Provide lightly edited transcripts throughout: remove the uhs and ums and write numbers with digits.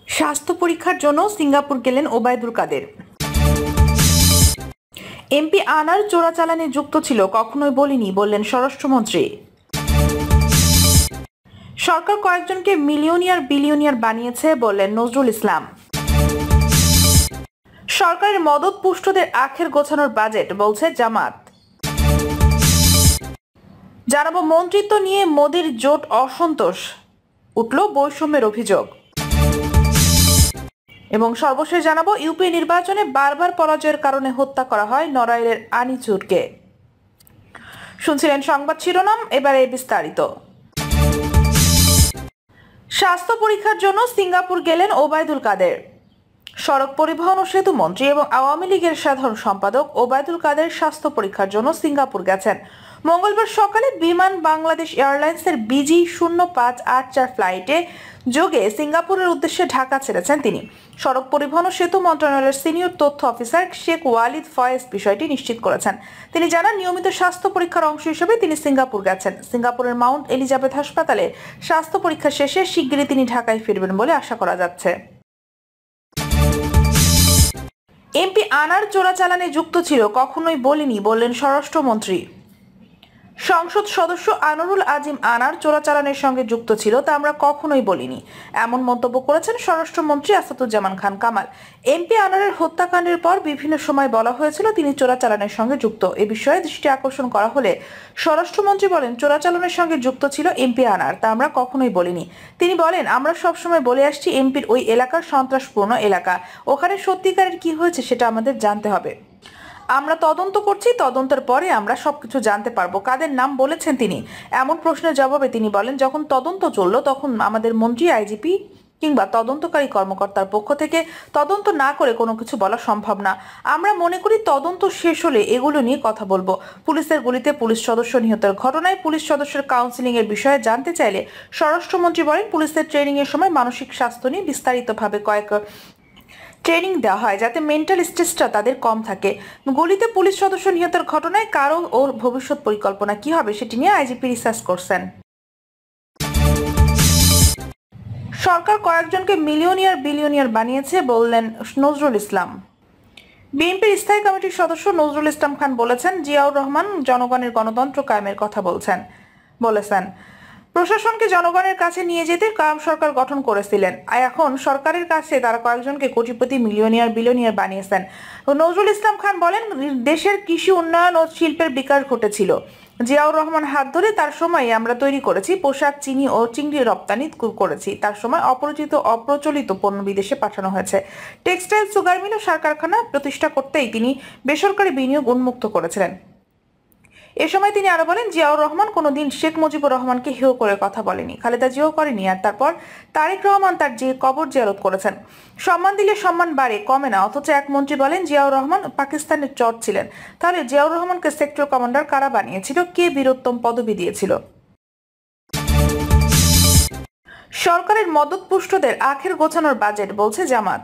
স্বাস্থ্য পরীক্ষার জন্য সিঙ্গাপুর গেলেন ওবায়দুল কাদের। এমপি আনার চোরাচালানে যুক্ত ছিল, কখনোই বলিনি বললেন স্বরাষ্ট্রমন্ত্রী। সরকার কয়েকজনকে মিলিয়নিয়ার বিলিয়নিয়ার বানিয়েছে বললেন নজরুল ইসলাম। সরকারের মদত পুষ্টদের আখের গোছানোর বাজেট বলছে জামাত। জানাবো মন্ত্রিত্ব নিয়ে মোদির জোট অসন্তোষ, উঠল বৈষম্যের অভিযোগ। এবং সর্বশেষ জানাবো ইউপি নির্বাচনে বারবার পরাজয়ের কারণে হত্যা করা হয় নড়াইলের আনিচুরকে। শুনছিলেন সংবাদ শিরোনাম, এবারে বিস্তারিত। স্বাস্থ্য পরীক্ষার জন্য সিঙ্গাপুর গেলেন ওবায়দুল কাদের। সড়ক পরিবহন ও সেতু মন্ত্রী এবং আওয়ামী লীগের সাধারণ সম্পাদক ওবায়দুল কাদের স্বাস্থ্য পরীক্ষার জন্য সিঙ্গাপুর গেছেন। মঙ্গলবার সকালে বিমান বাংলাদেশ এয়ারলাইন্সের বিজি 0584 ফ্লাইটে যোগে সিঙ্গাপুরের উদ্দেশ্যে ঢাকা ছেড়েছেন তিনি। সড়ক পরিবহন ও সেতু মন্ত্রণালয়ের সিনিয়র তথ্য অফিসার শেখ ওয়ালিদ ফয়েজ বিষয়টি নিশ্চিত করেছেন। তিনি জানান, নিয়মিত স্বাস্থ্য পরীক্ষার অংশ হিসেবে তিনি সিঙ্গাপুর গেছেন। সিঙ্গাপুরের মাউন্ট এলিজাবেথ হাসপাতালে স্বাস্থ্য পরীক্ষা শেষে শিগগিরই তিনি ঢাকায় ফিরবেন বলে আশা করা যাচ্ছে। এমপি আনার চোরাচালানে যুক্ত ছিল, কখনোই বলিনি বললেন স্বরাষ্ট্রমন্ত্রী। সংসদ সদস্য আনোয়ারুল আজিম আনার চোরাচালানের সঙ্গে যুক্ত ছিল তা আমরা কখনোই বলিনি, এমন মন্তব্য করেছেন স্বরাষ্ট্রমন্ত্রী আসাদুজ্জামান খান কামাল। এমপি আনারের হত্যাকাণ্ডের পর বিভিন্ন সময় বলা হয়েছিল তিনি চোরাচালানের সঙ্গে যুক্ত। এ বিষয়ে দৃষ্টি আকর্ষণ করা হলে স্বরাষ্ট্রমন্ত্রী বলেন, চোরাচালানের সঙ্গে যুক্ত ছিল এমপি আনার, তা আমরা কখনোই বলিনি। তিনি বলেন, আমরা সবসময় বলে আসছি এমপির ওই এলাকা সন্ত্রাসপূর্ণ এলাকা, ওখানে সত্যিকারের কি হয়েছে সেটা আমাদের জানতে হবে। আমরা তদন্ত করছি, তদন্তের পরে আমরা সবকিছু জানতে পারবো। কাদের নাম বলেছেন তিনি, এমন প্রশ্নের জবাবে তিনি বলেন, যখন তদন্ত চললো তখন আমাদের মন্ত্রী, আইজিপি কিংবা তদন্তকারী কর্মকর্তার পক্ষ থেকে তদন্ত না করে কোনো কিছু বলা সম্ভব না। আমরা মনে করি তদন্ত শেষ হলে এগুলো নিয়ে কথা বলবো। পুলিশের গুলিতে পুলিশ সদস্য নিহতের ঘটনায় পুলিশ সদস্যের কাউন্সিলিং এর বিষয়ে জানতে চাইলে স্বরাষ্ট্রমন্ত্রী বলেন, পুলিশের ট্রেনিং এর সময় মানসিক স্বাস্থ্য নিয়ে বিস্তারিতভাবে কয়েক ট্রেনিং দেওয়া হয় যাতে মেন্টাল স্ট্রেসটা তাদের কম থাকে। গুলিতে পুলিশ সদস্য নিহতের ঘটনায় কারো ওর ভবিষ্যৎ পরিকল্পনা কি হবে সেটি নিয়ে আইজিপি রিসার্চ করছেন। সরকার কয়েকজনকে মিলিয়নিয়ার বিলিয়নিয়ার বানিয়েছে বললেন নজরুল ইসলাম। বিএনপির স্থায়ী কমিটির সদস্য নজরুল ইসলাম খান বলেছেন, জিয়াউর রহমান জনগণের গণতন্ত্র কায়েমের কথা বলেছেন। প্রশাসনকে জনগণের কাছে নিয়ে যেতে কায়েম সরকার গঠন করেছিলেন, এখন সরকারের কাছে তারা কয়েকজনকে কোটিপতি মিলিয়নিয়ার বিলিয়নিয়ার বানিয়েছেন। নজরুল ইসলাম খান বলেন, দেশের কৃষি উন্নয়ন ও শিল্পের বিকাশ ঘটেছিল জিয়াউর রহমান হাত ধরে। তার সময় আমরা তৈরি করেছি পোশাক, চিনি ও চিংড়ি রপ্তানি করেছি। তার সময় অপরিচিত অপ্রচলিত পণ্য বিদেশে পাঠানো হয়েছে। টেক্সটাইল, সুগার মিল ও সার কারখানা প্রতিষ্ঠা করতেই তিনি বেসরকারি বিনিয়োগ উন্মুক্ত করেছিলেন। এ সময় তিনি আরো বলেন, জিয়াউর রহমান কোনোদিন শেখ মুজিবুর রহমানকে হেয় করে কথা বলেনি, খালেদা জিয়াও করেনি। আর তারপর তারেক রহমান তার যে কবর জিয়ারত করেছেন। সম্মান দিলে সম্মান বাড়ে, কমে না। অথচ এক মন্ত্রী বলেন জিয়াউর রহমান পাকিস্তানের চর ছিলেন। তাহলে জিয়াউর রহমানকে সেক্টর কমান্ডার কারা বানিয়েছিল, কে বীরোত্তম পদবি দিয়েছিল? সরকারের মদত পুষ্টদের আখের গোছানোর বাজেট বলছে জামাত।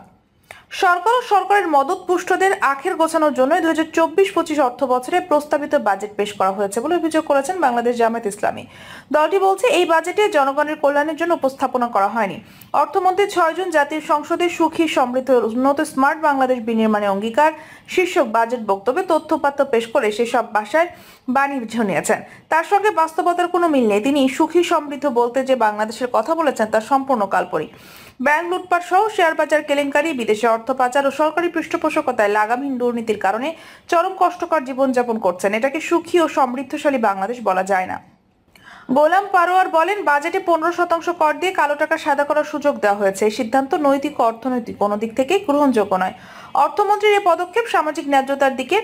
সরকার ও সরকারের মদত পুষ্টদের আখের গোছানোর জন্য 2024-25 অর্থ বছরে প্রস্তাবিত বাজেট পেশ করা হয়েছে বলে অভিযোগ করেছেন বাংলাদেশ জামায়াত ইসলামী। দলটি বলছে, এই বাজেটে জনগণের কল্যাণের জন্য উপস্থাপনা করা হয়নি। অর্থমন্ত্রী 6 জুন জাতির সংসদে সুখী, সমৃদ্ধ, উন্নত, স্মার্ট বাংলাদেশ বিনির্মাণে অঙ্গীকার শীর্ষক বাজেট বক্তব্যে তথ্যপাত্র পেশ করে সেসব ভাষায় বাণী ঝুনিয়েছেন। তার সঙ্গে বাস্তবতার কোনো মিল নেই। তিনি সুখী সমৃদ্ধ বলতে যে বাংলাদেশের কথা বলেছেন তা সম্পূর্ণ কাল্পনিক। ব্যাংক লুটপাট সহ শেয়ার বাজার কেলেঙ্কারি, বিদেশে অর্থ পাচার ও সরকারি পৃষ্ঠপোষকতায় লাগামহীন দুর্নীতির কারণে চরম কষ্টকর জীবনযাপন করছেন। এটাকে সুখী ও সমৃদ্ধশালী বাংলাদেশ বলা যায় না। গোলাম পারোয়ার বলেন, বাজেটে 15% কর দিয়ে কালো টাকা সাদা করার সুযোগ দেওয়া হয়েছে। এই সিদ্ধান্ত নৈতিক ও অর্থনৈতিক কোনো দিক থেকে গ্রহণযোগ্য নয়। অর্থমন্ত্রীর এই পদক্ষেপ সামাজিক ন্যায্যতার দিকে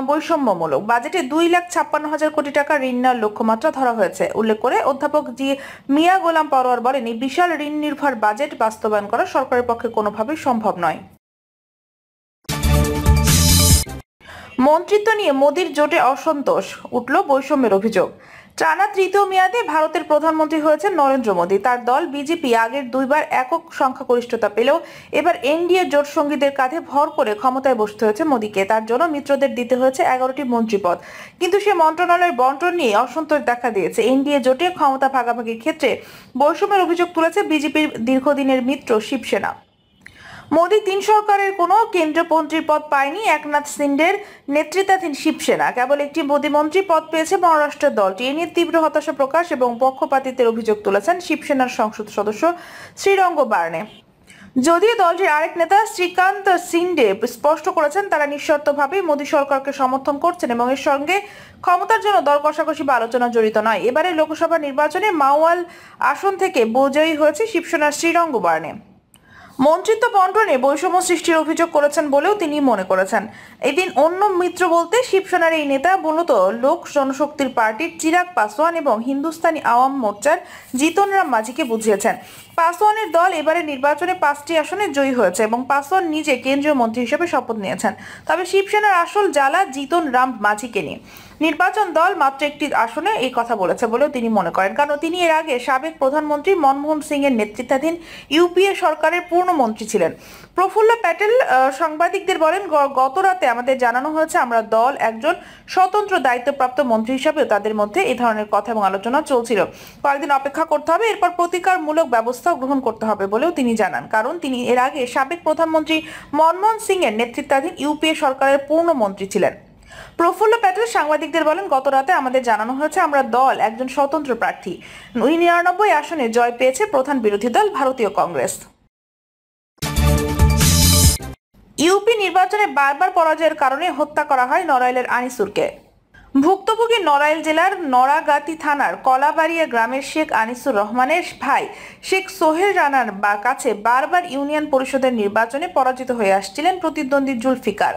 বৈষম্যমূলক। বাজেটে 2,56,000 কোটি টাকা ঋণ নেওয়ার লক্ষ্যমাত্রা ধরা হয়েছে উল্লেখ করে অধ্যাপক মিয়া গোলাম পারোয়ার বলেন, এই বিশাল ঋণ নির্ভর বাজেট বাস্তবায়ন করা সরকারের পক্ষে কোনোভাবেই সম্ভব নয়। মন্ত্রিত্ব নিয়ে মোদির জোটে অসন্তোষ, উঠল বৈষম্যের অভিযোগ। টানা তৃতীয় মেয়াদে ভারতের প্রধানমন্ত্রী হয়েছেন নরেন্দ্র মোদী। তার দল বিজেপি আগের দুইবার একক সংখ্যাগরিষ্ঠতা পেলেও এবার এনডিএ জোট সঙ্গীদের কাঁধে ভর করে ক্ষমতায় বসতে হয়েছে মোদীকে। তার জন্য মিত্রদের দিতে হয়েছে 11টি মন্ত্রীপদ। কিন্তু সে মন্ত্রণালয়ের বন্টন নিয়ে অসন্তোষ দেখা দিয়েছে। এনডিএ জোটে ক্ষমতা ভাগাভাগির ক্ষেত্রে বৈষম্যের অভিযোগ তুলেছে বিজেপির দীর্ঘদিনের মিত্র শিবসেনা। মোদী 3 সরকারের কোনো কেন্দ্রীয় মন্ত্রীর পদ পায়নি একনাথ শিন্ডের নেতৃত্বাধীন শিবসেনা। কেবল একটি মোদী মন্ত্রী পদ পেয়েছে মহারাষ্ট্রের দলটি। এ নিয়ে তীব্র হতাশা প্রকাশ এবং পক্ষপাতিত্বের অভিযোগ তুলেছেন শিবসেনার সংসদ সদস্য শ্রীরঙ্গ বার্নে। যদিও দলটির আরেক নেতা শ্রীকান্ত শিন্ডে স্পষ্ট করেছেন তারা নিঃশর্তভাবে মোদী সরকারকে সমর্থন করছেন এবং এর সঙ্গে ক্ষমতার জন্য দর কষাকষি বা আলোচনা জড়িত নয়। এবারে লোকসভা নির্বাচনে মাওয়াল আসন থেকে বিজয়ী হয়েছে শিবসেনার শ্রীরঙ্গ বার্নে। মন্ত্রিত্ব বন্টনে বৈষম্য সৃষ্টির অভিযোগ করেছেন বলেও তিনি মনে করেছেন। এদিন অন্য মিত্র বলতে শিবসেনার এই নেতা মূলত লোক জনশক্তির পার্টির চিরাগ পাসওয়ান এবং হিন্দুস্তানি আওয়াম মোর্চার জিতন রাম মাঝিকে বুঝিয়েছেন। পাসওয়ানের দল এবারে নির্বাচনে 5টি আসনে জয়ী হয়েছে এবং পাসওয়ান নিজে কেন্দ্রীয় মন্ত্রী হিসেবে শপথ নিয়েছেন। তবে শিবসেনার আসল জ্বালা জিতন রাম মাঝিকে নিয়ে। নির্বাচন দল মাত্র একটি আসনে এই কথা বলেছে বলেও তিনি মনে করেন, কারণ তিনি এর আগে সাবেক প্রধানমন্ত্রী মনমোহন সিং এর নেতৃত্বাধীন ইউপিএ সরকারের পূর্ণমন্ত্রী ছিলেন। প্রফুল্ল প্যাটেল সাংবাদিকদের বলেন, গত রাতে আমাদের জানানো হয়েছে আমরা দল একজন স্বতন্ত্র দায়িত্বপ্রাপ্ত মন্ত্রী হিসাবেও তাদের মধ্যে এই ধরনের কথা এবং আলোচনা চলছিল। কয়েকদিন অপেক্ষা করতে হবে, এরপর প্রতিকারমূলক ব্যবস্থা গ্রহণ করতে হবে বলেও তিনি জানান, কারণ তিনি এর আগে সাবেক প্রধানমন্ত্রী মনমোহন সিং এর নেতৃত্বাধীন ইউপিএ সরকারের পূর্ণমন্ত্রী ছিলেন। প্রফুল্ল প্যাটেল সাংবাদিকদের বলেন, গত রাতে আমাদের জানানো হয়েছে আমরা দল একজন স্বতন্ত্র প্রার্থী। 99 আসনে জয় পেয়েছে প্রধান বিরোধী দল ভারতীয় কংগ্রেস। ইউপি নির্বাচনে বারবার পরাজয়ের কারণে হত্যা করা হয় নড়াইলের আনিসুরকে। ভুক্তভোগী নড়াইল জেলার নড়াগাতি থানার কলাবাড়িয়া গ্রামের শেখ আনিসুর রহমানের ভাই শেখ সোহেল রানার কাছে বারবার ইউনিয়ন পরিষদের নির্বাচনে পরাজিত হয়ে আসছিলেন প্রতিদ্বন্দ্বী জুলফিকার।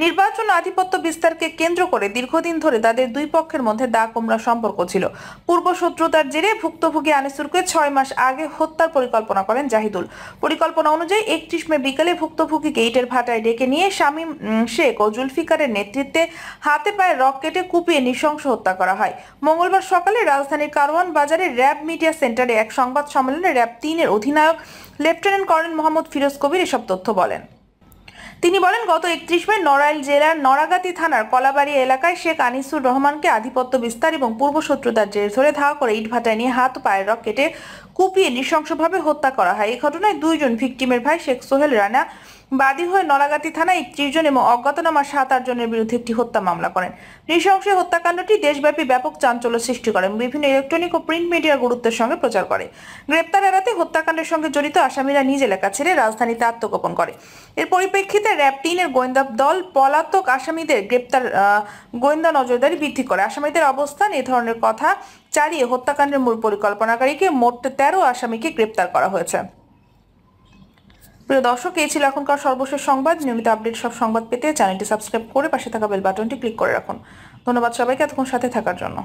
নির্বাচন আধিপত্য বিস্তারকে কেন্দ্র করে দীর্ঘদিন ধরে তাদের দুই পক্ষের মধ্যে দা কোমড়া সম্পর্ক ছিল। পূর্ব শত্রুতার জেরে ভুক্তভোগী আনিসুরকে 6 মাস আগে হত্যার পরিকল্পনা করেন জাহিদুল। পরিকল্পনা অনুযায়ী 31 মে বিকেলে ভুক্তভোগীকে ইটের ভাটায় ডেকে নিয়ে শামীম শেখ ও জুলফিকারের নেতৃত্বে হাতে পায়ে রক কেটে কুপিয়ে নৃশংস হত্যা করা হয়। মঙ্গলবার সকালে রাজধানীর কারওয়ান বাজারে র্যাব মিডিয়া সেন্টারে এক সংবাদ সম্মেলনে র্যাব 3 এর অধিনায়ক লেফটেন্যান্ট কর্নেল মোহাম্মদ ফিরোজ কবির এসব তথ্য বলেন। তিনি বলেন, গত 31 মে নড়াইল জেলার নড়াগাতি থানার কলাবাড়িয়া এলাকায় শেখ আনিসুর রহমানকে আধিপত্য বিস্তার এবং পূর্ব শত্রুতার জের ধরে ধাওয়া করে ইটভাটায় নিয়ে হাত ও পায়ের রক কেটে কুপিয়ে নৃশংসভাবে হত্যা করা হয়। এই ঘটনায় 2 জন ভিকটিমের ভাই শেখ সোহেল রানা বাদী হয়ে নড়াগাতি থানায় 31 জন এবং অজ্ঞাতনামা 7-8 জনের বিরুদ্ধে একটি হত্যা মামলা করেন। নৃশংস হত্যাকাণ্ডটি দেশব্যাপী ব্যাপক চাঞ্চল্য সৃষ্টি করে, বিভিন্ন ইলেকট্রনিক ও প্রিন্ট মিডিয়ার গুরুত্বের সঙ্গে প্রচার করে। গ্রেপ্তার এড়াতে হত্যাকাণ্ডের সঙ্গে জড়িত আসামিরা নিজ এলাকা ছেড়ে রাজধানীতে আত্মগোপন করে। এর পরিপ্রেক্ষিতে র্যাব 3 এর গোয়েন্দা দল পলাতক আসামিদের গ্রেপ্তার গোয়েন্দা নজরদারি বৃদ্ধি করে। আসামিদের অবস্থান এ ধরনের কথা চালিয়ে হত্যাকাণ্ডের মূল পরিকল্পনাকারীকে মোট 13 আসামিকে গ্রেপ্তার করা হয়েছে। প্রিয় দর্শক, এই ছিল এখনকার সর্বশেষ সংবাদ। নিয়মিত আপডেট সব সংবাদ পেতে চ্যানেলটি সাবস্ক্রাইব করে পাশে থাকা বেল বাটনটি ক্লিক করে রাখুন। ধন্যবাদ সবাইকে এতক্ষণ সাথে থাকার জন্য।